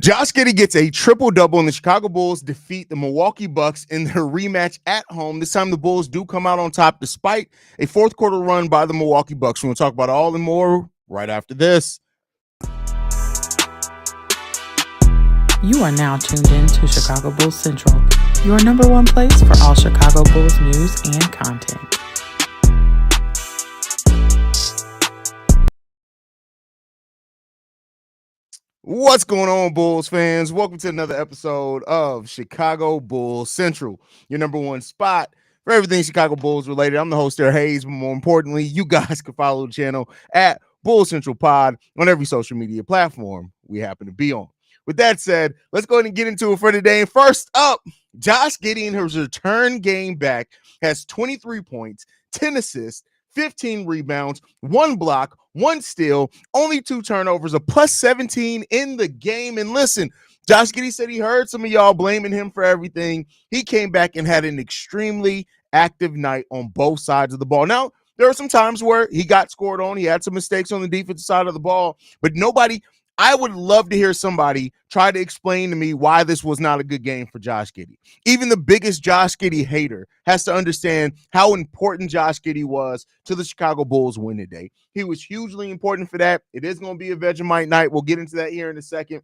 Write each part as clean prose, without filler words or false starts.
Josh Giddey gets a triple-double, and the Chicago Bulls defeat the Milwaukee Bucks in their rematch at home. This time the Bulls do come out on top despite a fourth-quarter run by the Milwaukee Bucks. We're going to talk about all and more right after this. You are now tuned in to Chicago Bulls Central, your number one place for all Chicago Bulls news and content. What's going on, Bulls fans? Welcome to another episode of Chicago Bulls Central, your number one spot for everything Chicago Bulls related. I'm the host there, Haize, but more importantly, you guys can follow the channel at Bulls Central Pod on every social media platform we happen to be on. With that said, let's go ahead and get into it for today. And first up, Josh Giddey in his return game back has 23 points, 10 assists, 15 rebounds, 1 block, 1 steal, only 2 turnovers, a plus 17 in the game. And listen, Josh Giddey said he heard some of y'all blaming him for everything. He came back and had an extremely active night on both sides of the ball. Now, there were some times where he got scored on. He had some mistakes on the defensive side of the ball, but I would love to hear somebody try to explain to me why this was not a good game for Josh Giddey. Even the biggest Josh Giddey hater has to understand how important Josh Giddey was to the Chicago Bulls win today. He was hugely important for that. It is going to be a Vegemite night. We'll get into that here in a second.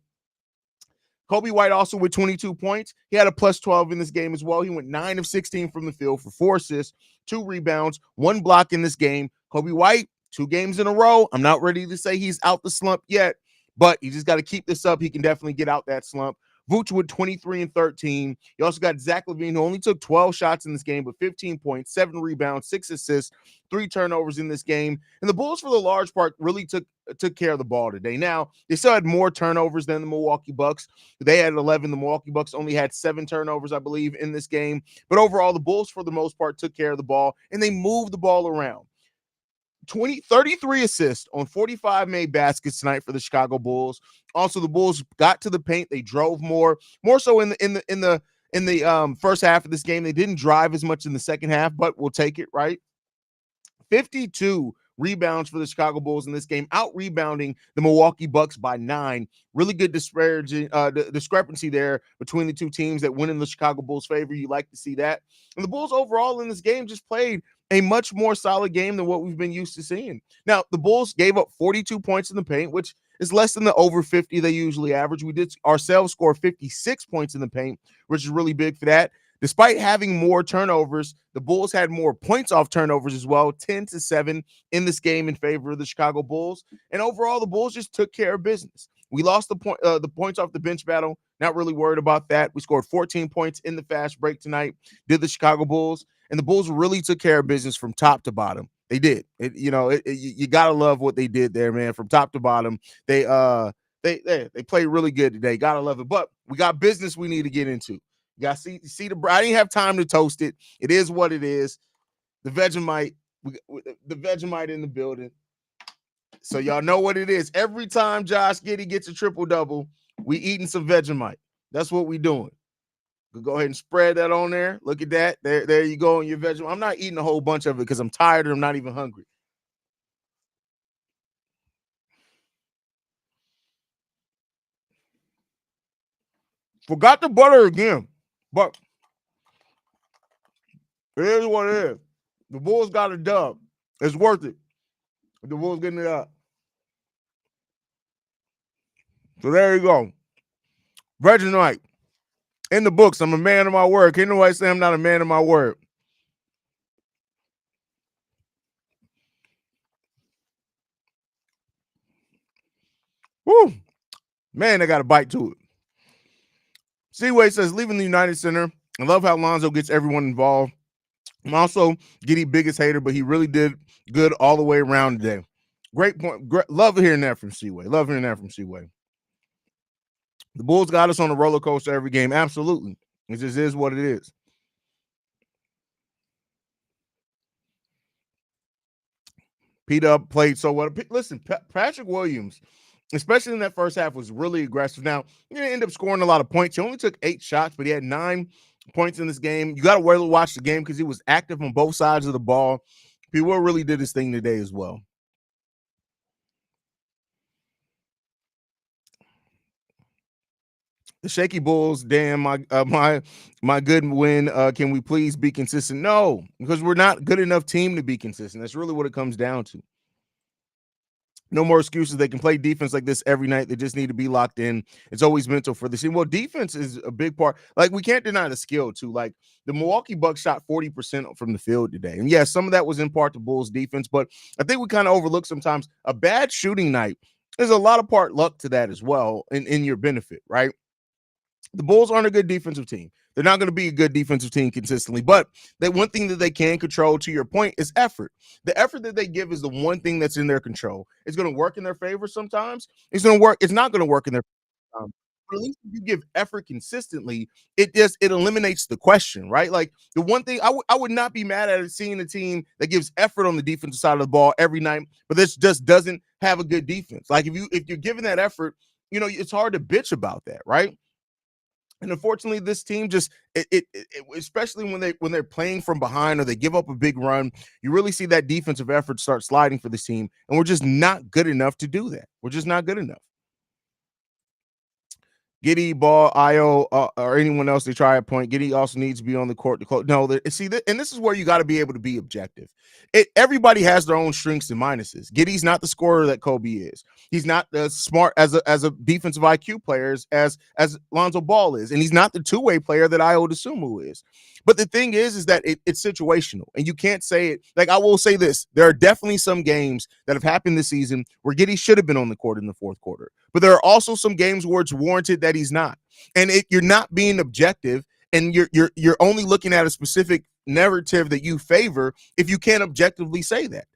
Coby White also with 22 points. He had a plus 12 in this game as well. He went 9 of 16 from the field for 4 assists, 2 rebounds, 1 block in this game. Coby White, 2 games in a row. I'm not ready to say he's out the slump yet, but you just got to keep this up. He can definitely get out that slump. Vooch with 23 and 13. You also got Zach LaVine, who only took 12 shots in this game, but 15 points, 7 rebounds, 6 assists, 3 turnovers in this game. And the Bulls, for the large part, really took care of the ball today. Now, they still had more turnovers than the Milwaukee Bucks. They had 11. The Milwaukee Bucks only had 7 turnovers, I believe, in this game. But overall, the Bulls, for the most part, took care of the ball, and they moved the ball around. 33 assists on 45 made baskets tonight for the Chicago Bulls. Also, the Bulls got to the paint. They drove more so in the first half of this game. They didn't drive as much in the second half, but we'll take it, right? 52 rebounds for the Chicago Bulls in this game, out rebounding the Milwaukee Bucks by 9. Really good discrepancy there between the two teams that win in the Chicago Bulls' favor. You like to see that. And the Bulls overall in this game just played a much more solid game than what we've been used to seeing. Now, the Bulls gave up 42 points in the paint, which is less than the over 50 they usually average. We did ourselves score 56 points in the paint, which is really big for that. Despite having more turnovers, the Bulls had more points off turnovers as well, 10-7 in this game in favor of the Chicago Bulls. And overall, the Bulls just took care of business. We lost the points off the bench battle. Not really worried about that. We scored 14 points in the fast break tonight, did the Chicago Bulls. And the Bulls really took care of business from top to bottom. They did. You got to love what they did there, man, from top to bottom. They played really good today. Got to love it. But we got business we need to get into. You got to see I didn't have time to toast it. It is what it is. The Vegemite in the building. So y'all know what it is. Every time Josh Giddey gets a triple-double, we eating some Vegemite. That's what we doing. Go ahead and spread that on there. Look at that. There you go on your Vegemite. I'm not eating a whole bunch of it because I'm tired and I'm not even hungry. Forgot the butter again, but it is what it is. The Bulls got a dub. It's worth it. The Bulls getting it up. So there you go. Vegemite. In the books, I'm a man of my word. Can't nobody say I'm not a man of my word. Woo. Man, they got a bite to it. Seaway says, leaving the United Center. I love how Lonzo gets everyone involved. I'm also Giddey biggest hater, but he really did good all the way around today. Great point. Love hearing that from Seaway. The Bulls got us on a roller coaster every game. Absolutely. It just is what it is. P-Dub played so well. Listen, Patrick Williams, especially in that first half, was really aggressive. Now, he didn't end up scoring a lot of points. He only took 8 shots, but he had 9 points in this game. You got to really watch the game because he was active on both sides of the ball. P. Will really did his thing today as well. The shaky Bulls, damn, my good win. Can we please be consistent? No, because we're not good enough team to be consistent. That's really what it comes down to. No more excuses. They can play defense like this every night. They just need to be locked in. It's always mental for the team. Well, defense is a big part. Like, we can't deny the skill too. Like, the Milwaukee Bucks shot 40% from the field today. And yeah, some of that was in part to Bulls defense, but I think we kind of overlook sometimes a bad shooting night. There's a lot of part luck to that as well in your benefit, right? The Bulls aren't a good defensive team. They're not going to be a good defensive team consistently, but one thing that they can control, to your point, is effort. The effort that they give is the one thing that's in their control. It's going to work in their favor sometimes. It's going to work. It's not going to work in their favor. But at least if you give effort consistently, it eliminates the question, right? Like, the one thing I would not be mad at seeing a team that gives effort on the defensive side of the ball every night, but this just doesn't have a good defense. Like, if you're giving that effort, it's hard to bitch about that, right? And unfortunately, this team just especially when they're playing from behind or they give up a big run, you really see that defensive effort start sliding for this team, and we're just not good enough to do that. We're just not good enough. Giddey, Ball, Io, or anyone else they try a point. Giddey also needs to be on the court to close. No, see, and this is where you got to be able to be objective. Everybody has their own strengths and minuses. Giddey's not the scorer that Coby is. He's not as smart as a defensive IQ player as Lonzo Ball is, and he's not the two-way player that Io DeSumo is. But the thing is that it's situational, and you can't say it. Like, I will say this: there are definitely some games that have happened this season where Giddey should have been on the court in the fourth quarter. But there are also some games where it's warranted that he's not. And you're not being objective, and you're only looking at a specific narrative that you favor if you can't objectively say that.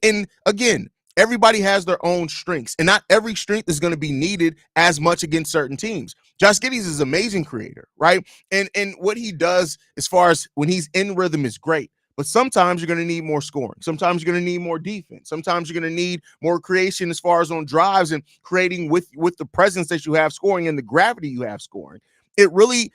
And again, everybody has their own strengths, and not every strength is going to be needed as much against certain teams. Josh Giddey is an amazing creator, right? And what he does as far as when he's in rhythm is great. But sometimes you're going to need more scoring. Sometimes you're going to need more defense. Sometimes you're going to need more creation as far as on drives and creating with the presence that you have scoring and the gravity you have scoring. It really,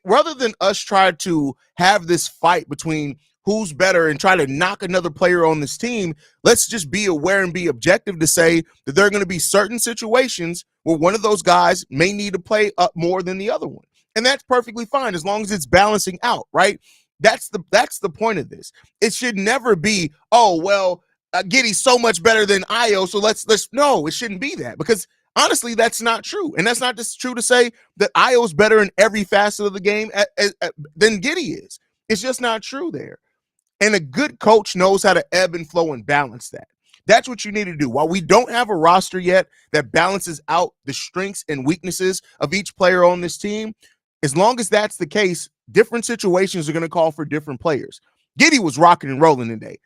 rather than us try to have this fight between who's better and try to knock another player on this team, let's just be aware and be objective to say that there are going to be certain situations where one of those guys may need to play up more than the other one. And that's perfectly fine as long as it's balancing out, right? That's the point of this. It should never be, oh, well, Giddey's so much better than Io, so let's no, it shouldn't be that, because honestly, that's not true. And that's not just true to say that Io's better in every facet of the game than Giddey is. It's just not true there. And a good coach knows how to ebb and flow and balance that. That's what you need to do. While we don't have a roster yet that balances out the strengths and weaknesses of each player on this team, as long as that's the case, different situations are going to call for different players. Giddey was rocking and rolling today.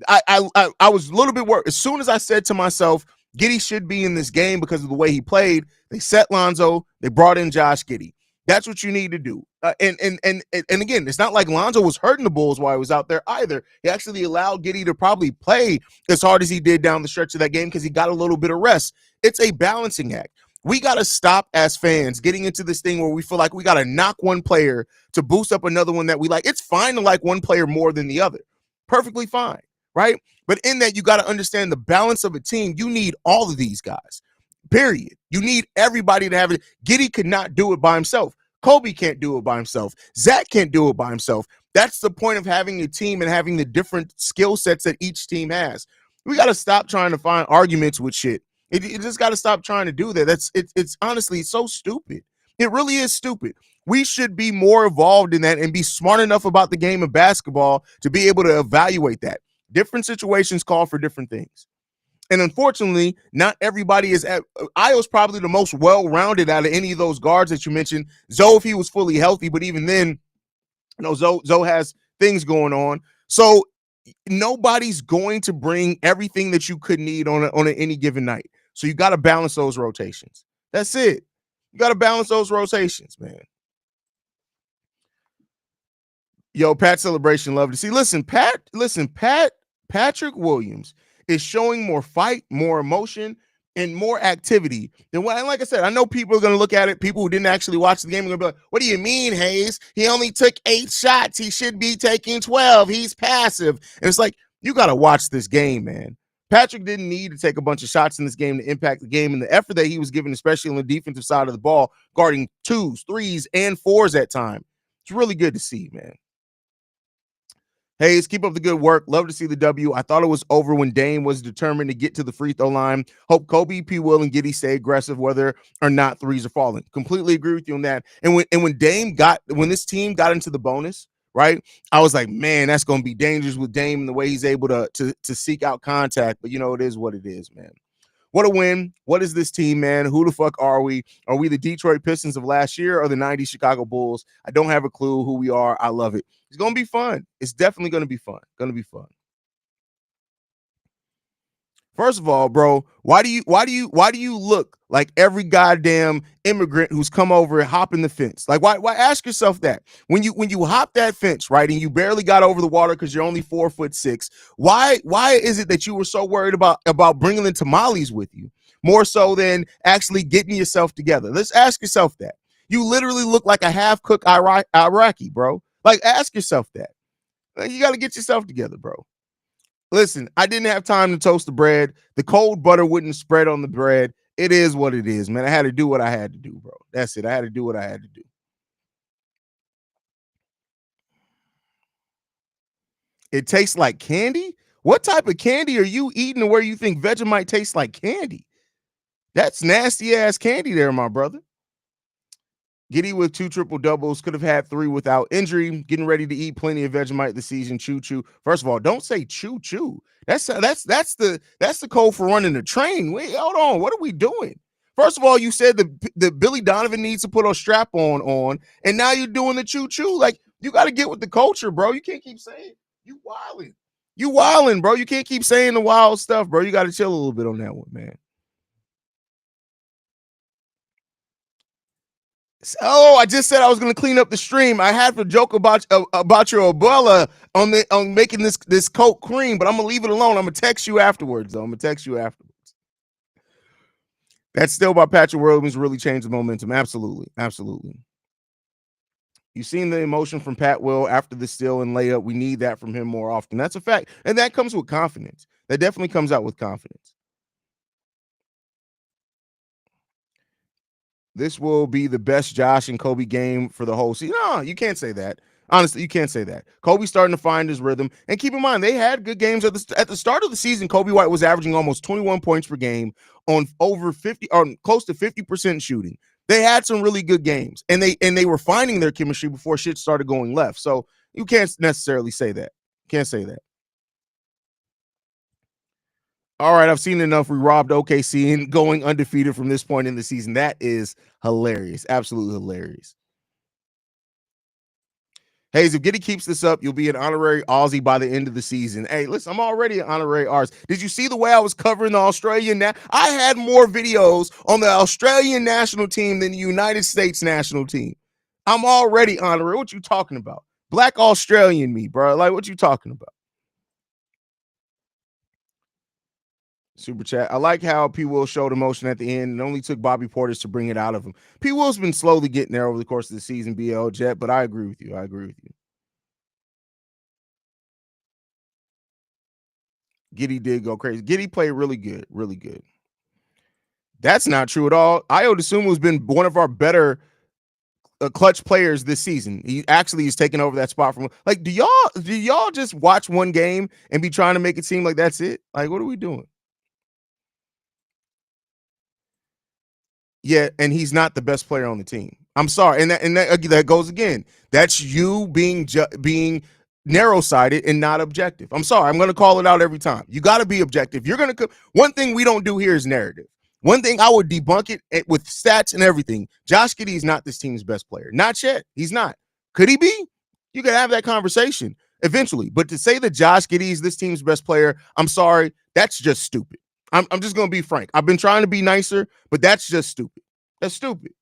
I was a little bit worried. As soon as I said to myself, Giddey should be in this game because of the way he played, they set Lonzo, they brought in Josh Giddey. That's what you need to do. And again, it's not like Lonzo was hurting the Bulls while he was out there either. He actually allowed Giddey to probably play as hard as he did down the stretch of that game because he got a little bit of rest. It's a balancing act. We got to stop as fans getting into this thing where we feel like we got to knock one player to boost up another one that we like. It's fine to like one player more than the other. Perfectly fine, right? But in that, you got to understand the balance of a team. You need all of these guys, period. You need everybody to have it. Giddey could not do it by himself. Coby can't do it by himself. Zach can't do it by himself. That's the point of having a team and having the different skill sets that each team has. We got to stop trying to find arguments with shit. You just got to stop trying to do that. It's honestly so stupid. It really is stupid. We should be more involved in that and be smart enough about the game of basketball to be able to evaluate that. Different situations call for different things. And unfortunately, not everybody is at Io's probably the most well-rounded out of any of those guards that you mentioned. Zoe, if he was fully healthy, but even then, Zoe has things going on. So nobody's going to bring everything that you could need on any given night. So you got to balance those rotations. That's it. You got to balance those rotations, man. Yo, Pat Celebration, love to see. Listen, Patrick Williams is showing more fight, more emotion, and more activity than what. And like I said, I know people are going to look at it. People who didn't actually watch the game are going to be like, "What do you mean, Haize? He only took 8 shots. He should be taking 12. He's passive." And it's like, you got to watch this game, man. Patrick didn't need to take a bunch of shots in this game to impact the game, and the effort that he was given, especially on the defensive side of the ball, guarding 2s, 3s, and 4s at time. It's really good to see, man. Haize, keep up the good work. Love to see the W. I thought it was over when Dame was determined to get to the free throw line. Hope Coby, P. Will, and Giddey stay aggressive, whether or not threes are falling. Completely agree with you on that. And when this team got into the bonus, right, I was like, man, that's going to be dangerous with Dame and the way he's able to seek out contact. But, it is what it is, man. What a win. What is this team, man? Who the fuck are we? Are we the Detroit Pistons of last year or the 90s Chicago Bulls? I don't have a clue who we are. I love it. It's going to be fun. It's definitely going to be fun. First of all, bro, why do you look like every goddamn immigrant who's come over and hopping the fence? Like, why ask yourself that? When you hop that fence, right, and you barely got over the water because you're only 4'6", why is it that you were so worried about bringing the tamales with you more so than actually getting yourself together? Let's ask yourself that. You literally look like a half-cooked Iraqi, bro. Like, ask yourself that. Like, you got to get yourself together, bro. Listen, I didn't have time to toast the bread. The cold butter wouldn't spread on the bread. It is what it is, man. I had to do what I had to do, bro. That's it. I had to do what I had to do. It tastes like candy? What type of candy are you eating where you think Vegemite tastes like candy? That's nasty ass candy there, my brother. Giddey with 2 triple doubles, could have had 3 without injury. Getting ready to eat plenty of Vegemite this season. Choo choo. First of all, don't say choo choo. That's the code for running the train. Wait, hold on. What are we doing? First of all, you said the Billy Donovan needs to put a strap on, and now you're doing the choo choo. Like, you got to get with the culture, bro. You can't keep saying you wilding, bro. You can't keep saying the wild stuff, bro. You got to chill a little bit on that one, man. Oh, I just said I was going to clean up the stream. I had to joke about your abuela on making this Coke cream, but I'm gonna leave it alone. I'm gonna text you afterwards, though. That's still by Patrick Williams really changed the momentum. Absolutely. You've seen the emotion from Pat Will after the steal and layup. We need that from him more often. That's a fact, and that comes with confidence. That definitely comes out with confidence. This will be the best Josh and Coby game for the whole season. No, you can't say that. Honestly, you can't say that. Coby's starting to find his rhythm. And keep in mind, they had good games at the start of the season. Coby White was averaging almost 21 points per game on over 50 or close to 50% shooting. They had some really good games, and they were finding their chemistry before shit started going left. So you can't necessarily say that. Can't say that. All right, I've seen enough. We robbed OKC and going undefeated from this point in the season. That is hilarious. Absolutely hilarious. Haize, if Giddey keeps this up, you'll be an honorary Aussie by the end of the season. Hey, listen, I'm already an honorary Rs. Did you see the way I was covering the Australian? I had more videos on the Australian national team than the United States national team. I'm already honorary. What you talking about? Black Australian me, bro. Like, what you talking about? Super chat. I like how P. Will showed emotion at the end. It only took Bobby Portis to bring it out of him. P. Will's been slowly getting there over the course of the season, BL Jet, but I agree with you. Giddey did go crazy. Giddey played really good. That's not true at all. Ayo Dosunmu has been one of our better clutch players this season. He actually is taking over that spot from, like, do y'all just watch one game and be trying to make it seem like that's it? Like, what are we doing? Yeah, and he's not the best player on the team. I'm sorry, and that goes again. That's you being narrow-sighted and not objective. I'm sorry. I'm going to call it out every time. You got to be objective. You're going to one thing we don't do here is narrative. One thing I would debunk it with stats and everything. Josh Giddey is not this team's best player. Not yet. He's not. Could he be? You can have that conversation eventually. But to say that Josh Giddey is this team's best player, I'm sorry. That's just stupid. I'm just going to be frank. I've been trying to be nicer, but that's just stupid. That's stupid.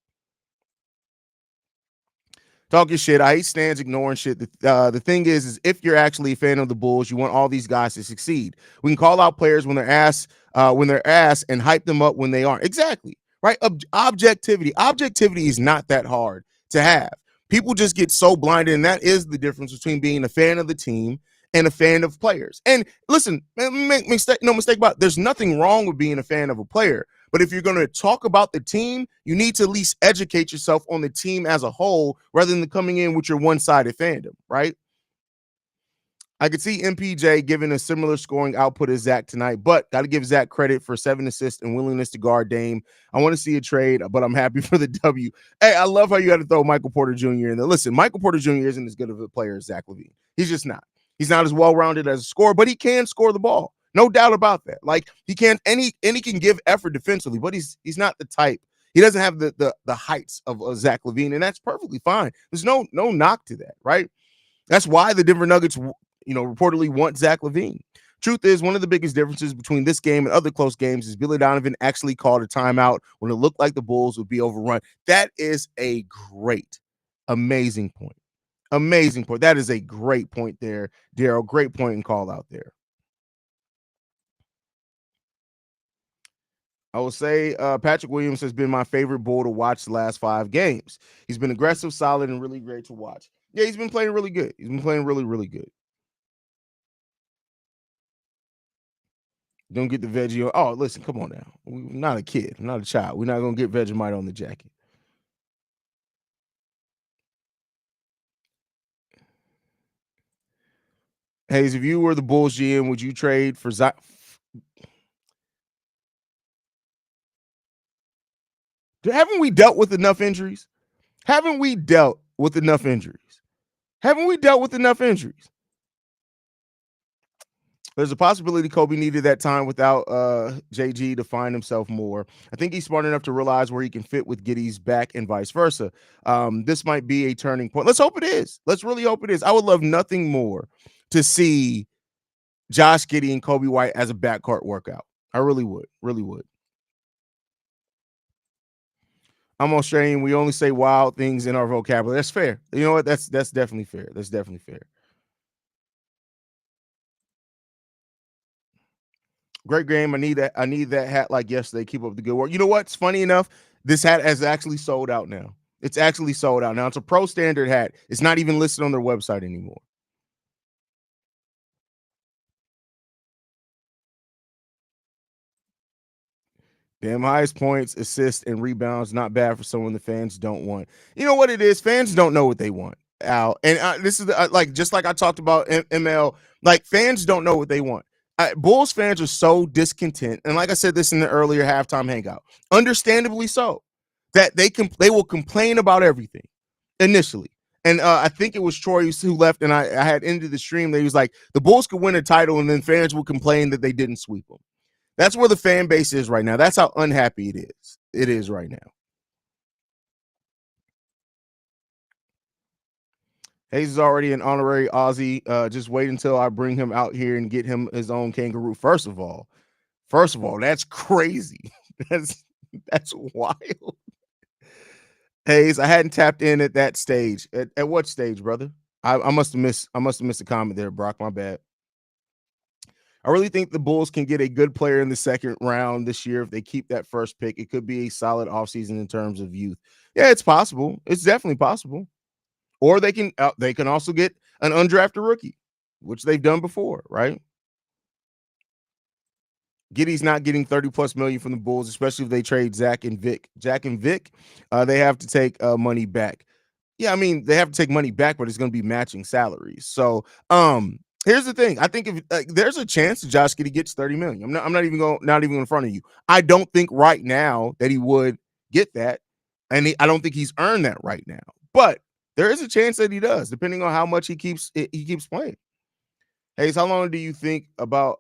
Talking shit. I hate stands ignoring shit. The thing is if you're actually a fan of the Bulls, you want all these guys to succeed. We can call out players when they're ass and hype them up when they aren't. Exactly. Right? Objectivity. Objectivity is not that hard to have. People just get so blinded, and that is the difference between being a fan of the team and a fan of players. And listen, make no mistake about it, there's nothing wrong with being a fan of a player. But if you're going to talk about the team, you need to at least educate yourself on the team as a whole rather than coming in with your one-sided fandom, right? I could see MPJ giving a similar scoring output as Zach tonight, but got to give Zach credit for 7 assists and willingness to guard Dame. I want to see a trade, but I'm happy for the W. Hey, I love how you got to throw Michael Porter Jr. in there. Listen, Michael Porter Jr. isn't as good of a player as Zach LaVine. He's just not. He's not as well-rounded as a scorer, but he can score the ball. No doubt about that. Like he can, and he can give effort defensively, but he's not the type. He doesn't have the heights of Zach LaVine, and that's perfectly fine. There's no knock to that, right? That's why the Denver Nuggets, reportedly want Zach LaVine. Truth is, one of the biggest differences between this game and other close games is Billy Donovan actually called a timeout when it looked like the Bulls would be overrun. That is a great, amazing point. Amazing point. That is a great point there, Daryl. Great point and call out there. I will say Patrick Williams has been my favorite Bull to watch the last 5 games. He's been aggressive, solid, and really great to watch. Yeah, he's been playing really good. He's been playing really, really good. Don't get the veggie. Oh, listen, come on now. I'm not a kid. I'm not a child. We're not going to get Vegemite on the jacket. Haize, if you were the Bulls GM, would you trade for Zion? Haven't we dealt with enough injuries? Haven't we dealt with enough injuries? There's a possibility Coby needed that time without JG to find himself more. I think he's smart enough to realize where he can fit with Giddey's back and vice versa. This might be a turning point. Let's hope it is. Let's really hope it is. I would love nothing more to see Josh Giddey and Coby White as a backcourt workout. I really would. Really would. I'm Australian. We only say wild things in our vocabulary. That's fair. You know what? That's definitely fair. That's definitely fair. Great game. I need that hat like yesterday. Keep up the good work. You know what's funny enough? This hat has actually sold out now. It's actually sold out now. It's a pro standard hat. It's not even listed on their website anymore. Damn, highest points, assists, and rebounds. Not bad for someone the fans don't want. You know what it is? Fans don't know what they want, Al. And this is just like I talked about ML. Like fans don't know what they want. Bulls fans are so discontent, and like I said this in the earlier halftime hangout, understandably so, that they will complain about everything initially. And I think it was Troy who left, and I had ended the stream. He was like, the Bulls could win a title, and then fans will complain that they didn't sweep them. That's where the fan base is right now. That's how unhappy it is. It is right now. Haize is already an honorary Aussie. Just wait until I bring him out here and get him his own kangaroo. First of all, that's crazy. That's wild. Haize, I hadn't tapped in at that stage. At what stage, brother? I must have missed a comment there, Brock. My bad. I really think the Bulls can get a good player in the second round this year if they keep that first pick. It could be a solid offseason in terms of youth. Yeah, it's possible. It's definitely possible. Or they can also get an undrafted rookie, which they've done before, right? Giddey's not getting 30+ million from the Bulls, especially if they trade Zach and Vic. They have to take money back. Yeah, I mean, they have to take money back, but it's going to be matching salaries. So, here's the thing. I think if there's a chance that Josh Giddey gets 30 million. I'm not even in front of you. I don't think right now that he would get that, and I don't think he's earned that right now. But there is a chance that he does, depending on how much he keeps playing. Haize, how long did you think about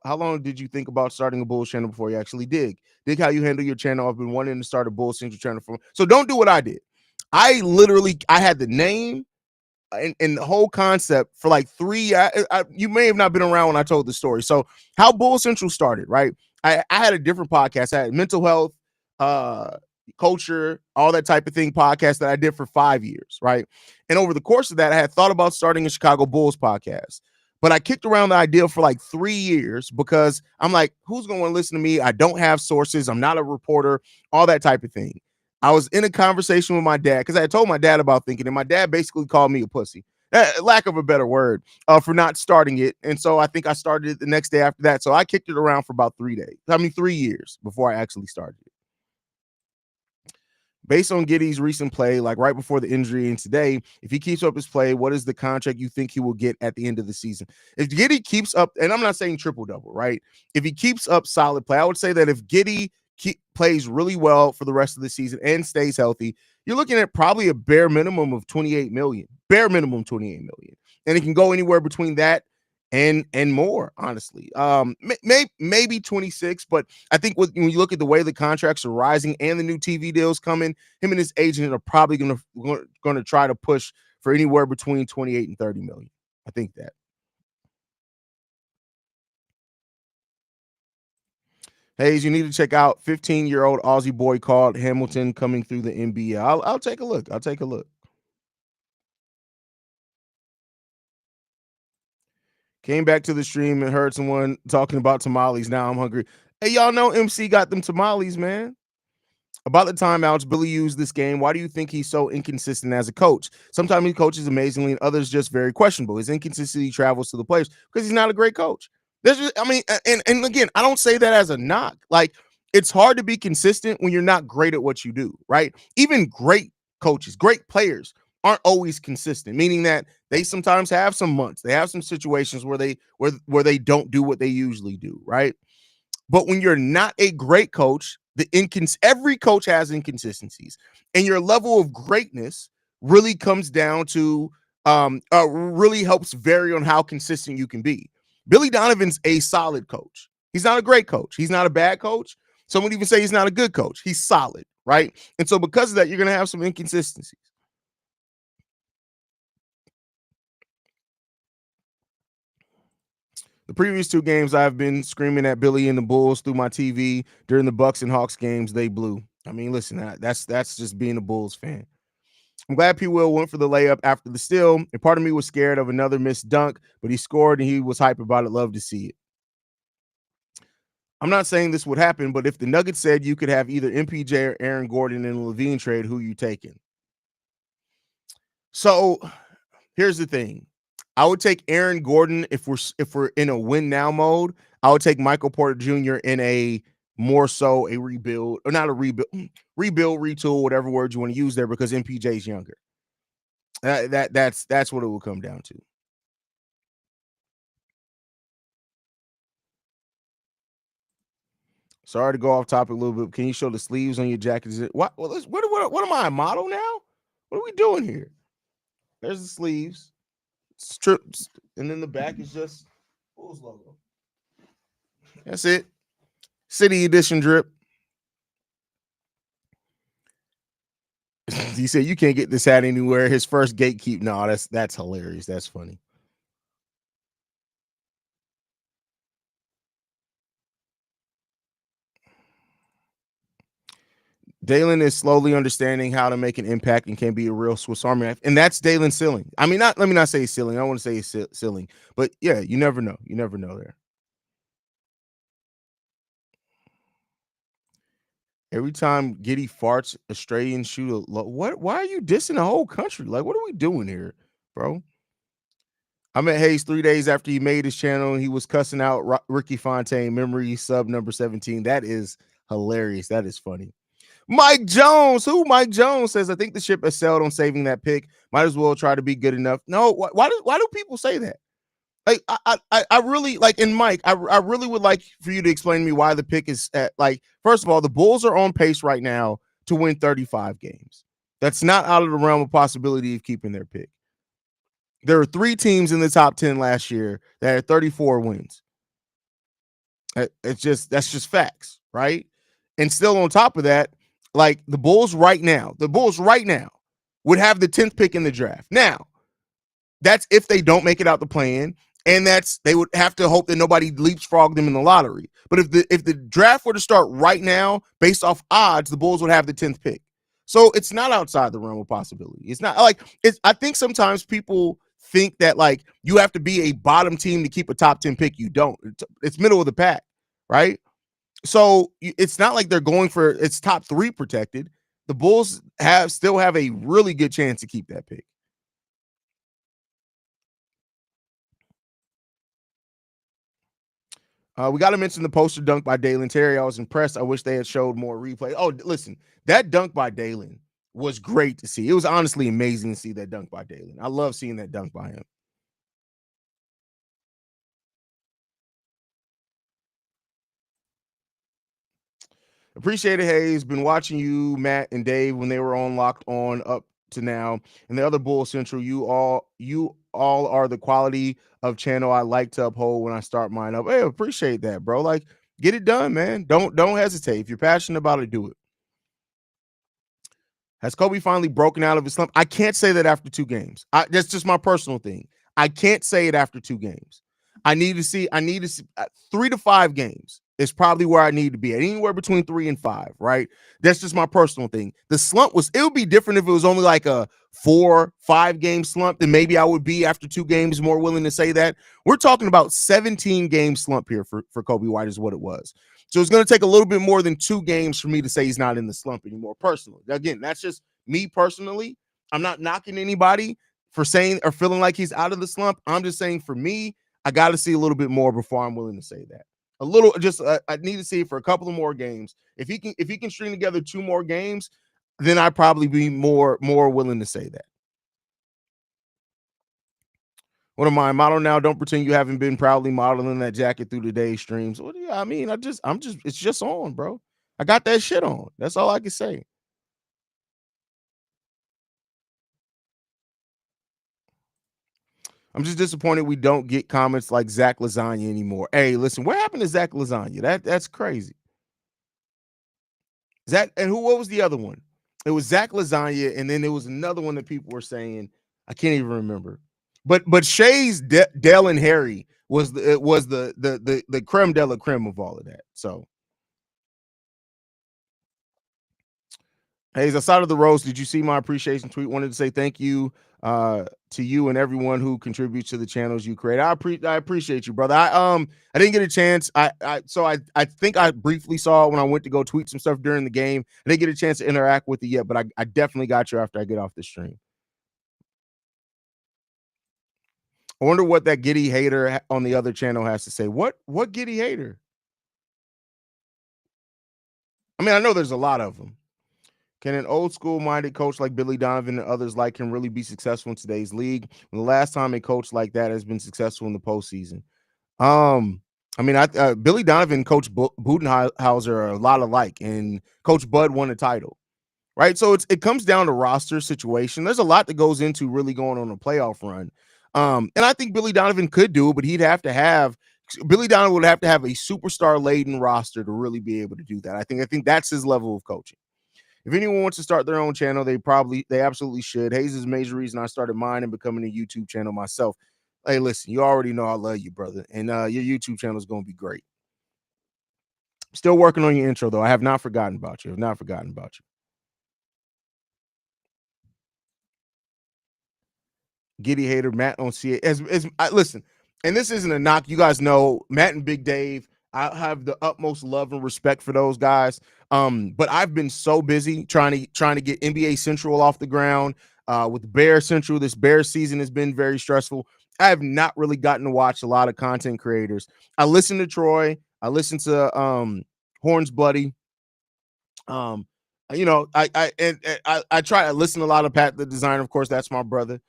starting a Bulls channel before you actually dig how you handle your channel? I've been wanting to start a Bulls Central channel so don't do what I did. I had the name and the whole concept for like 3 years. You may have not been around when I told the story. So how Bulls Central started, right? I had a different podcast. I had mental health, culture, all that type of thing podcast that I did for 5 years, right? And over the course of that, I had thought about starting a Chicago Bulls podcast. But I kicked around the idea for like 3 years because I'm like, who's going to want to listen to me? I don't have sources. I'm not a reporter, all that type of thing. I was in a conversation with my dad because I had told my dad about thinking, and my dad basically called me a pussy. lack of a better word, for not starting it. And so I think I started it the next day after that. So I kicked it around for about 3 years before I actually started it. Based on Giddey's recent play, like right before the injury and today, if he keeps up his play, what is the contract you think he will get at the end of the season? If Giddey keeps up, and I'm not saying triple double, right? If he keeps up solid play, I would say that if Giddey plays really well for the rest of the season and stays healthy, you're looking at probably a bare minimum of 28 million, bare minimum 28 million. And it can go anywhere between that and more, honestly. Maybe 26, but I think when you look at the way the contracts are rising and the new TV deals coming, him and his agent are probably going to try to push for anywhere between 28 and 30 million. I think that. Haize, you need to check out 15-year-old Aussie boy called Hamilton coming through the NBA. I'll take a look. I'll take a look. Came back to the stream and heard someone talking about tamales. Now I'm hungry. Hey, y'all know MC got them tamales, man. About the timeouts Billy used this game, why do you think he's so inconsistent as a coach? Sometimes he coaches amazingly and others just very questionable. His inconsistency travels to the players because he's not a great coach. There's just, I mean, and again, I don't say that as a knock. Like, it's hard to be consistent when you're not great at what you do, right? Even great coaches, great players aren't always consistent, meaning that they sometimes have some months, they have some situations where they don't do what they usually do, right? But when you're not a great coach, every coach has inconsistencies, and your level of greatness really comes down to really helps vary on how consistent you can be. Billy Donovan's a solid coach. He's not a great coach. He's not a bad coach. Some would even say he's not a good coach. He's solid, right? And so because of that, you're going to have some inconsistencies. The previous two games, I've been screaming at Billy and the Bulls through my TV. During the Bucks and Hawks games, they blew. I mean, listen, that's just being a Bulls fan. I'm glad P. Will went for the layup after the steal, and part of me was scared of another missed dunk, but he scored and he was hype about it. Love to see it. I'm not saying this would happen, but if the Nuggets said you could have either MPJ or Aaron Gordon in a LaVine trade, who are you taking? So here's the thing. I would take Aaron Gordon if we're in a win now mode. I would take Michael Porter Jr. in a more so a rebuild, or not a rebuild, retool, whatever word you want to use there, because MPJ is younger. That's what it will come down to. Sorry to go off topic a little bit. Can you show the sleeves on your jacket? What am I, a model now? What are we doing here? There's the sleeves. Strips, and then the back is just Bulls logo. That's it. City edition drip. He said you can't get this hat anywhere. His first gatekeep. No, that's hilarious. That's funny. Dalen is slowly understanding how to make an impact and can be a real Swiss Army knife. And that's Dalen's ceiling. I mean, let me not say ceiling. I don't want to say ceiling, but yeah, you never know. You never know there. Every time Giddey farts, Australians shoot a what? Why are you dissing the whole country? Like, what are we doing here, bro? I met Haize 3 days after he made his channel, and he was cussing out Ricky Fontaine, memory sub number 17. That is hilarious. That is funny. Mike Jones, Mike Jones says, I think the ship has sailed on saving that pick. Might as well try to be good enough. No, why do people say that? Like, I really like, and Mike, I really would like for you to explain to me why the pick is at, like, first of all, the Bulls are on pace right now to win 35 games. That's not out of the realm of possibility of keeping their pick. There are 3 teams in the top 10 last year that had 34 wins. That's just facts, right? And still on top of that, like the Bulls right now would have the 10th pick in the draft. Now, that's if they don't make it out the play-in, and they would have to hope that nobody leapfrog them in the lottery. But if the draft were to start right now, based off odds, the Bulls would have the 10th pick. So it's not outside the realm of possibility. It's not like I think sometimes people think that like you have to be a bottom team to keep a top 10 pick. You don't. It's middle of the pack, right? So it's not like they're going for it's top 3 protected. The Bulls still have a really good chance to keep that pick. We got to mention the poster dunk by Dalen Terry. I was impressed. I wish they had showed more replay. Oh, listen, that dunk by Dalen was great to see. It was honestly amazing to see that dunk by Dalen. I love seeing that dunk by him. Appreciate it, Haize. Been watching you, Matt, and Dave when they were on Locked On up to now, and the other Bull Central. You all are the quality of channel I like to uphold when I start mine up. Hey, appreciate that, bro. Like, get it done, man. Don't hesitate. If you're passionate about it, do it. Has Coby finally broken out of his slump? I can't say that after 2 games. That's just my personal thing. I can't say it after 2 games. I need to see 3 to 5 games is probably where I need to be at, anywhere between 3 and 5, right? That's just my personal thing. The slump it would be different if it was only like a 4-5 game slump, then maybe I would be after 2 games more willing to say that. We're talking about 17 game slump here for Coby White is what it was. So it's going to take a little bit more than 2 games for me to say he's not in the slump anymore personally. Again, that's just me personally. I'm not knocking anybody for saying or feeling like he's out of the slump. I'm just saying for me, I got to see a little bit more before I'm willing to say that. A little, just I need to see it for a couple of more games. If he can string together 2 more games, then I'd probably be more willing to say that. What am I, model now? Don't pretend you haven't been proudly modeling that jacket through today's streams. What do you, I mean, it's just on, bro. I got that shit on. That's all I can say. I'm just disappointed we don't get comments like Zach Lasagna anymore. Hey, listen, what happened to Zach Lasagna? That's crazy. Zach, and what was the other one? It was Zach Lasagna, and then there was another one that people were saying. I can't even remember. But Shay's Dell and Harry was the creme de la creme of all of that. So, Haize, outside of the roast, did you see my appreciation tweet? Wanted to say thank you to you and everyone who contributes to the channels you create. I appreciate you, brother. I didn't get a chance. I think I briefly saw it when I went to go tweet some stuff during the game. I didn't get a chance to interact with it yet, but I definitely got you after I get off the stream. I wonder what that Giddey hater on the other channel has to say. What Giddey hater? I mean, I know there's a lot of them. Can an old school minded coach like Billy Donovan and others like him really be successful in today's league? When the last time a coach like that has been successful in the postseason? I mean, Billy Donovan and Coach Budenhauser are a lot alike, and Coach Bud won a title, right? So it comes down to roster situation. There's a lot that goes into really going on a playoff run. And I think Billy Donovan could do it, but Billy Donovan would have to have a superstar laden roster to really be able to do that. I think that's his level of coaching. If anyone wants to start their own channel, they absolutely should. Haize is a major reason I started mine and becoming a YouTube channel myself. Hey, listen, you already know I love you, brother. And your YouTube channel is going to be great. Still working on your intro, though. I have not forgotten about you. Giddey hater, Matt on CA. Listen, and this isn't a knock. You guys know Matt and Big Dave. I have the utmost love and respect for those guys. But I've been so busy trying to get NBA Central off the ground. With Bear Central, this Bear season has been very stressful. I have not really gotten to watch a lot of content creators. I listen to Troy. I listen to Horns Bloody. You know, I try to listen to a lot of Pat the Designer. Of course, that's my brother.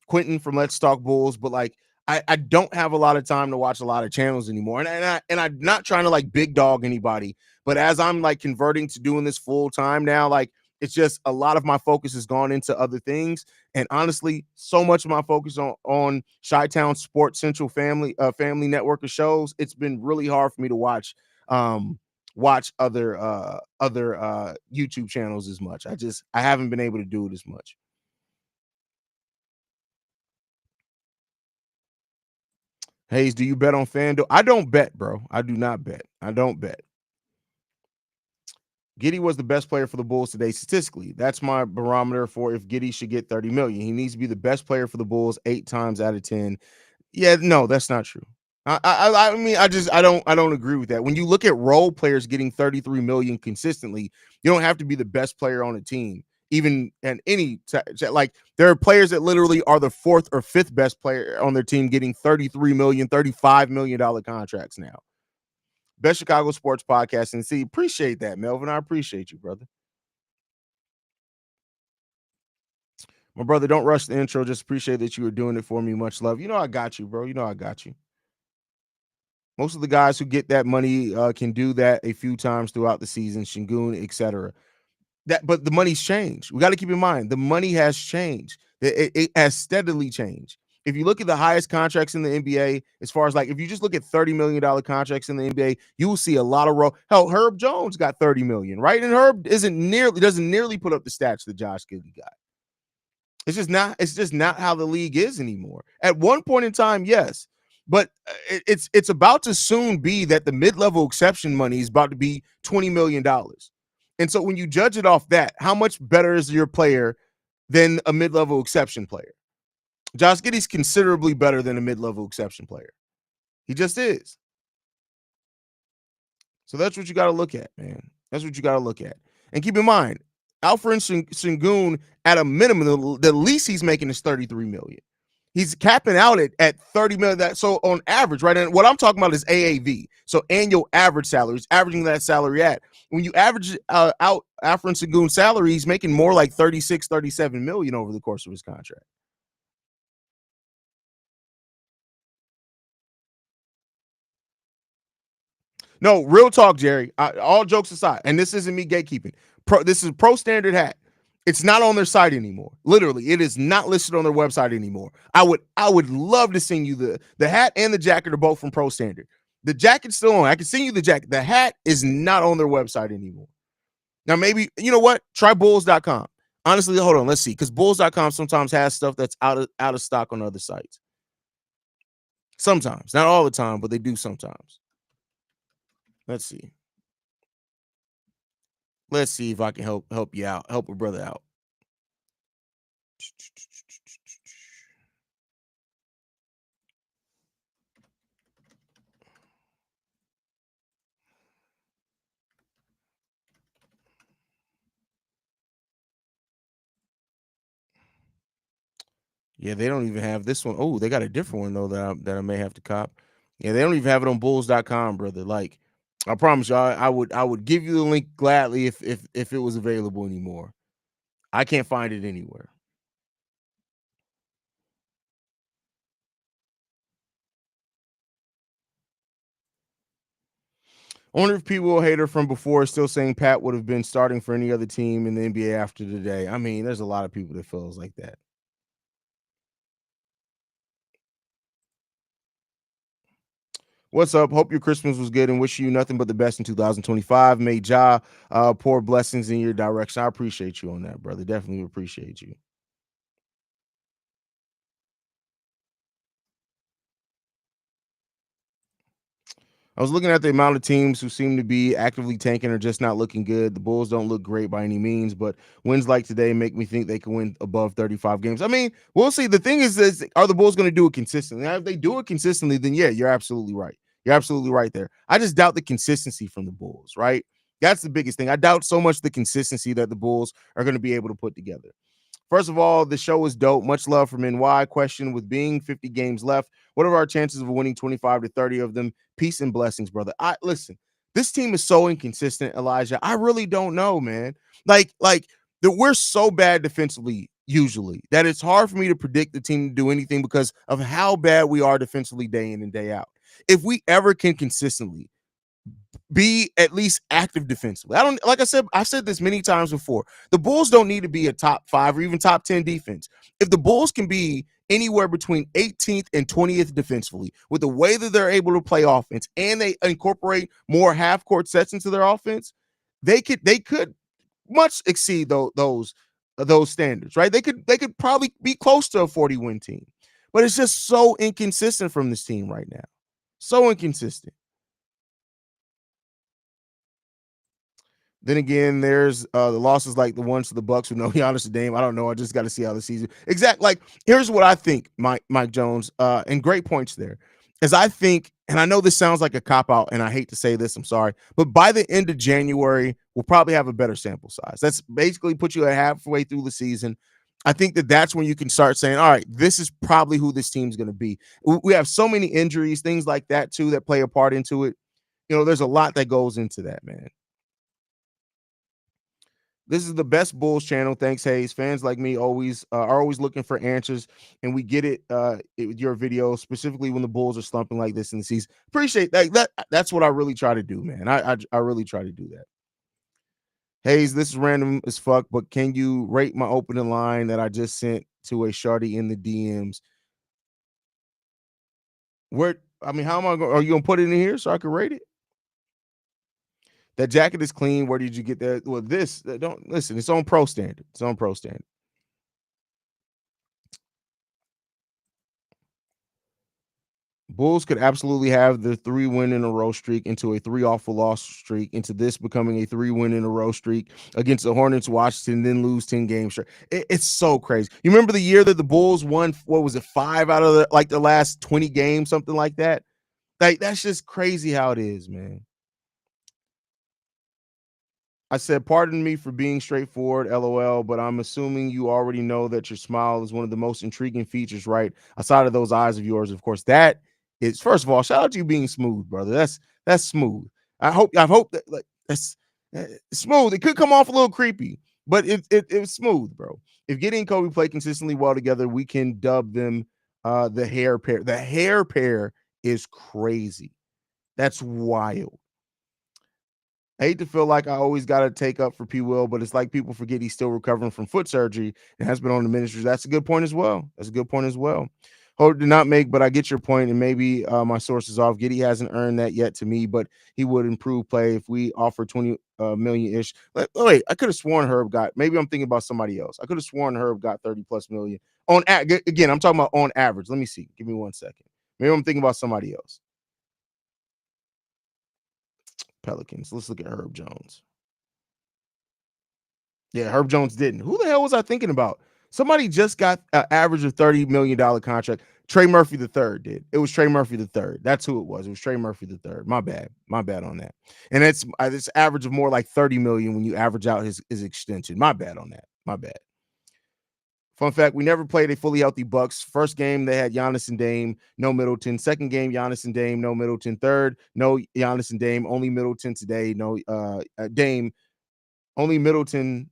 Quentin from Let's Talk Bulls, but like I don't have a lot of time to watch a lot of channels anymore. And I'm not trying to like big dog anybody, but as I'm like converting to doing this full time now, like it's just a lot of my focus has gone into other things. And honestly, so much of my focus on Chi-Town Sports Central family network of shows, it's been really hard for me to watch other YouTube channels as much. I haven't been able to do it as much. Haize, do you bet on FanDuel? I don't bet, bro. I do not bet. I don't bet. Giddey was the best player for the Bulls today statistically. That's my barometer for if Giddey should get 30 million. He needs to be the best player for the Bulls 8 times out of 10. Yeah, no, that's not true. I mean, I don't agree with that. When you look at role players getting 33 million consistently, you don't have to be the best player on a team. Even at any like there are players that literally are the 4th or 5th best player on their team getting 33 million, $35 million contracts now. Best Chicago sports podcast in the city. Appreciate that, Melvin. I appreciate you, brother. My brother, don't rush the intro. Just appreciate that you were doing it for me. Much love. You know I got you, bro. You know I got you. Most of the guys who get that money can do that a few times throughout the season, Şengün, etc. But the money's changed. We got to keep in mind the money has changed. It has steadily changed. If you look at the highest contracts in the NBA, as far as like if you just look at $30 million contracts in the NBA, you will see a lot of hell. Herb Jones got $30 million, right? And Herb doesn't nearly put up the stats that Josh Giddey got. It's just not how the league is anymore. At one point in time, yes. But it's about to soon be that the mid-level exception money is about to be $20 million. And so when you judge it off that, how much better is your player than a mid-level exception player? Josh Giddey's considerably better than a mid-level exception player. He just is. So that's what you got to look at, man. That's what you got to look at. And keep in mind, Alperen Şengün, at a minimum, the least he's making is $33 million. He's capping out at $30 million. So on average, right? And what I'm talking about is AAV. So annual average salaries, averaging that salary at. When you average out Alperen Şengün's salary, he's making more like 36, 37 million over the course of his contract. No, real talk, Jerry. All jokes aside, and this isn't me gatekeeping. This is Pro Standard hat. It's not on their site anymore. Literally, it is not listed on their website anymore. I would love to send you the hat and the jacket are both from Pro Standard. The jacket's still on. I can send you the jacket. The hat is not on their website anymore. Now, maybe, you know what? Try bulls.com. Honestly, hold on. Let's see. Because bulls.com sometimes has stuff that's out of stock on other sites. Sometimes. Not all the time, but they do sometimes. Let's see. Let's see if I can help you out. Help a brother out. Yeah, they don't even have this one. Oh, they got a different one though that I may have to cop. Yeah, they don't even have it on bulls.com, brother. Like, I promise you, I would give you the link gladly if it was available anymore. I can't find it anywhere. I wonder if people hater from before is still saying Pat would have been starting for any other team in the NBA after today. I mean, there's a lot of people that feels like that. What's up? Hope your Christmas was good and wish you nothing but the best in 2025. May Jah pour blessings in your direction. I appreciate you on that, brother. Definitely appreciate you. I was looking at the amount of teams who seem to be actively tanking or just not looking good. The Bulls don't look great by any means, but wins like today make me think they can win above 35 games. I mean, we'll see. The thing is are the Bulls going to do it consistently? Now, if they do it consistently, then yeah, you're absolutely right. You're absolutely right there. I just doubt the consistency from the Bulls, right? That's the biggest thing. I doubt so much the consistency that the Bulls are going to be able to put together. First of all, the show is dope. Much love from NY. Question: with being 50 games left, what are our chances of winning 25 to 30 of them? Peace and blessings, brother. Listen, this team is so inconsistent, Elijah. I really don't know, man. Like that we're so bad defensively usually that it's hard for me to predict the team to do anything because of how bad we are defensively day in and day out. If we ever can consistently be at least active defensively. I've said this many times before. The Bulls don't need to be a top 5 or even top 10 defense. If the Bulls can be anywhere between 18th and 20th defensively with the way that they're able to play offense and they incorporate more half court sets into their offense, they could much exceed those standards, right? They could probably be close to a 40-win team. But it's just so inconsistent from this team right now. So inconsistent. Then again, there's the losses like the ones to the Bucks with no Giannis and Dame. I don't know. I just got to see how the season. Exactly. Like, here's what I think, Mike Jones, and great points there. As I think, and I know this sounds like a cop-out, and I hate to say this, I'm sorry, but by the end of January, we'll probably have a better sample size. That's basically put you at halfway through the season. I think that's when you can start saying, all right, this is probably who this team's going to be. We have so many injuries, things like that, too, that play a part into it. there's a lot that goes into that, man. This is the best Bulls channel. Thanks, Haize. Fans like me are always looking for answers, and we get it with your videos, specifically when the Bulls are slumping like this in the season. Appreciate that. That's what I really try to do, man. I really try to do that. Haize, this is random as fuck, but can you rate my opening line that I just sent to a shawty in the DMs? How am I going? Are you gonna put it in here so I can rate it? That jacket is clean. Where did you get that? Well, don't listen. It's on pro standard. It's on pro standard. Bulls could absolutely have the 3-win in a row streak into a 3-off-a-loss streak, into this becoming a 3-win in a row streak against the Hornets, Washington, then lose 10 games. It's so crazy. You remember the year that the Bulls won, what was it, 5 out of the last 20 games, something like that? Like, that's just crazy how it is, man. I said, pardon me for being straightforward, LOL, but I'm assuming you already know that your smile is one of the most intriguing features, right? Aside of those eyes of yours, of course. That is, first of all, shout out to you being smooth, brother. That's smooth. I hope that that's smooth. It could come off a little creepy, but it was smooth, bro. If Giddey and Coby play consistently well together, we can dub them the hair pair. The hair pair is crazy. That's wild. I hate to feel like I always got to take up for P. Will, but it's like people forget he's still recovering from foot surgery and has been on the ministry. That's a good point as well. Hope did not make, but I get your point, and maybe my source is off. Giddey hasn't earned that yet to me, but he would improve play if we offer 20 million-ish. Wait, I could have sworn Herb got, maybe I'm thinking about somebody else. I could have sworn Herb got 30+ million. Again, I'm talking about on average. Let me see. Give me 1 second. Maybe I'm thinking about somebody else. Pelicans. Let's look at Herb Jones. Yeah, Herb Jones didn't. Who the hell was I thinking about? Somebody just got an average of $30 million contract. Trey Murphy III did. It was Trey Murphy III. That's who it was. It was Trey Murphy III. My bad on that. And it's average of more like 30 million when you average out his extension. My bad on that. My bad. Fun fact, we never played a fully healthy Bucks. First game, they had Giannis and Dame, no Middleton. Second game, Giannis and Dame, no Middleton. Third, no Giannis and Dame, only Middleton today, no Dame, only Middleton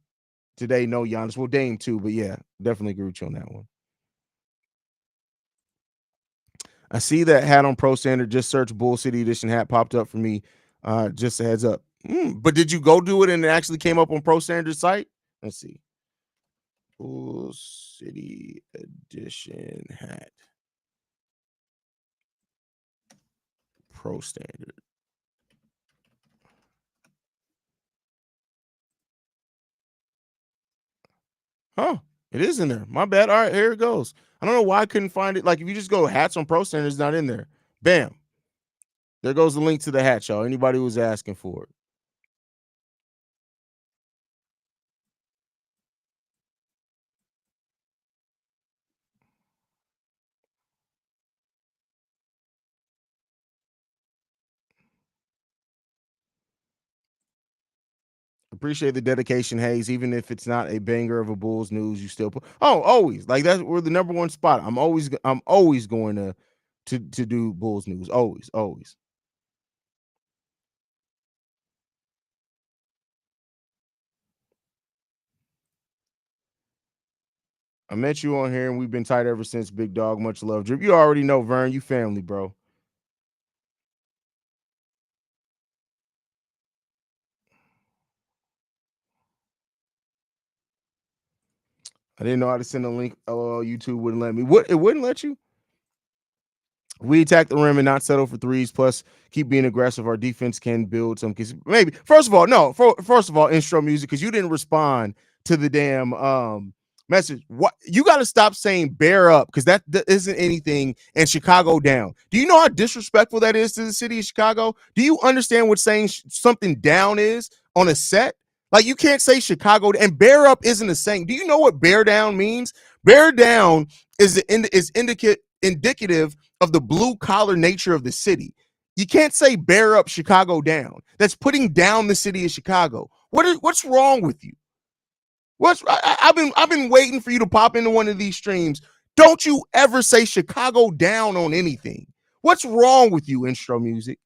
today, no Giannis. Well, Dame too, but yeah, definitely agree with you on that one. I see that hat on Pro Standard. Just search Bull City Edition hat popped up for me. Just a heads up. But did you go do it and it actually came up on Pro Standard site? Let's see. Bull City Edition hat. Pro Standard. Oh, it is in there. My bad. All right, here it goes. I don't know why I couldn't find it. Like, if you just go hats on Pro Standard, it's not in there. Bam. There goes the link to the hat, y'all. Anybody who was asking for it. Appreciate the dedication, Haize. Even if it's not a banger of a Bulls news, you still put. Oh, always. Like, we're the number one spot. I'm always going to do Bulls news. Always. I met you on here and we've been tight ever since, big dog. Much love. Drip. You already know, Vern. You family, bro. I didn't know how to send a link. LOL, YouTube wouldn't let me. What? It wouldn't let you? We attack the rim and not settle for threes. Plus, keep being aggressive. Our defense can build some. Maybe. First of all, intro music, because you didn't respond to the damn message. What? You got to stop saying bear up, because that isn't anything. And Chicago down. Do you know how disrespectful that is to the city of Chicago? Do you understand what saying something down is on a set? Like, you can't say Chicago, and bear up isn't a saying. Do you know what bear down means? Bear down is indicative of the blue collar nature of the city. You can't say bear up Chicago down. That's putting down the city of Chicago. What's wrong with you? I've been waiting for you to pop into one of these streams. Don't you ever say Chicago down on anything. What's wrong with you, intro music?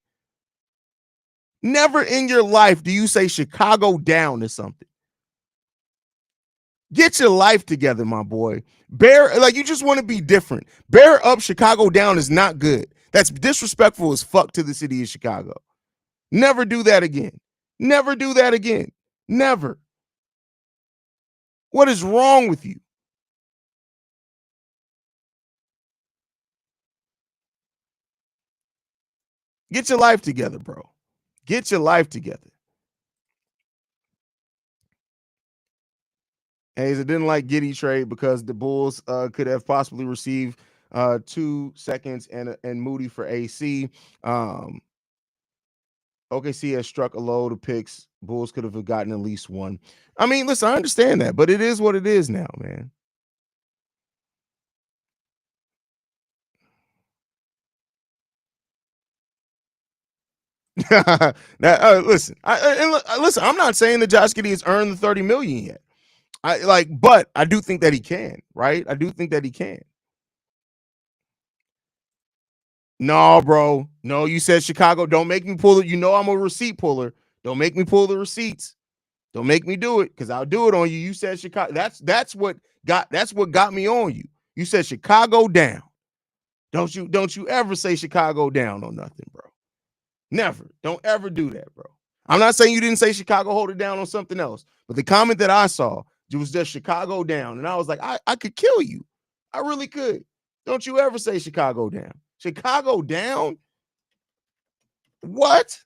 Never in your life do you say Chicago down to something. Get your life together, my boy. You just want to be different. Bear up, Chicago down is not good. That's disrespectful as fuck to the city of Chicago. Never do that again. Never do that again. Never. What is wrong with you? Get your life together, bro. Get your life together. Haize, I didn't like Giddey trade because the Bulls could have possibly received 2 seconds and Moody for AC. OKC has struck a load of picks. Bulls could have gotten at least one. I mean, listen, I understand that, but it is what it is now, man. Listen, listen. I'm not saying that Josh Giddey has earned the $30 million yet. But I do think that he can, right? I do think that he can. No, bro. No, you said Chicago. Don't make me pull it. You know I'm a receipt puller. Don't make me pull the receipts. Don't make me do it because I'll do it on you. You said Chicago. That's what got me on you. You said Chicago down. Don't you ever say Chicago down on nothing, bro. Never. Don't ever do that, bro. I'm not saying you didn't say Chicago hold it down on something else, but the comment that I saw was just Chicago down. And I was like, I could kill you. I really could. Don't you ever say Chicago down. Chicago down? What?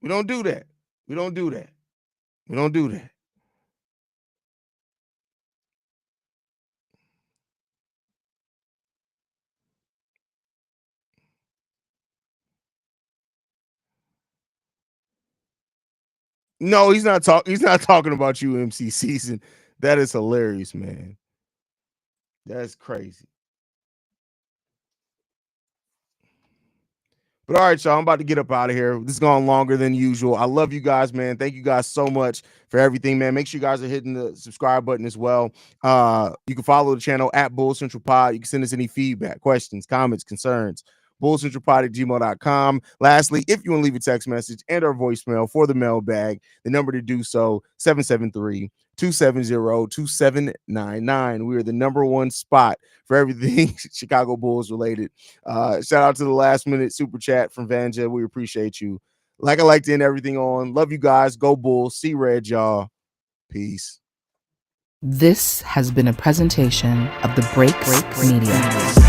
We don't do that. We don't do that. We don't do that. No, he's not talking about you, MC Season. That is hilarious, man. That's crazy. But all right, y'all, I'm about to get up out of here. This is going longer than usual. I love you guys, man. Thank you guys so much for everything, man. Make sure you guys are hitting the subscribe button as well. You can follow the channel at Bull Central Pod. You can send us any feedback, questions, comments, concerns. bullcentralpod@gmail.com. Lastly, if you want to leave a text message and our voicemail for the mailbag, the number to do so, 773-270-2799. We are the number one spot for everything Chicago Bulls related. Shout out to the last minute super chat from Vanja. We appreciate you. Like I like to end everything on. Love you guys. Go Bulls. See red, y'all. Peace. This has been a presentation of the Break Media.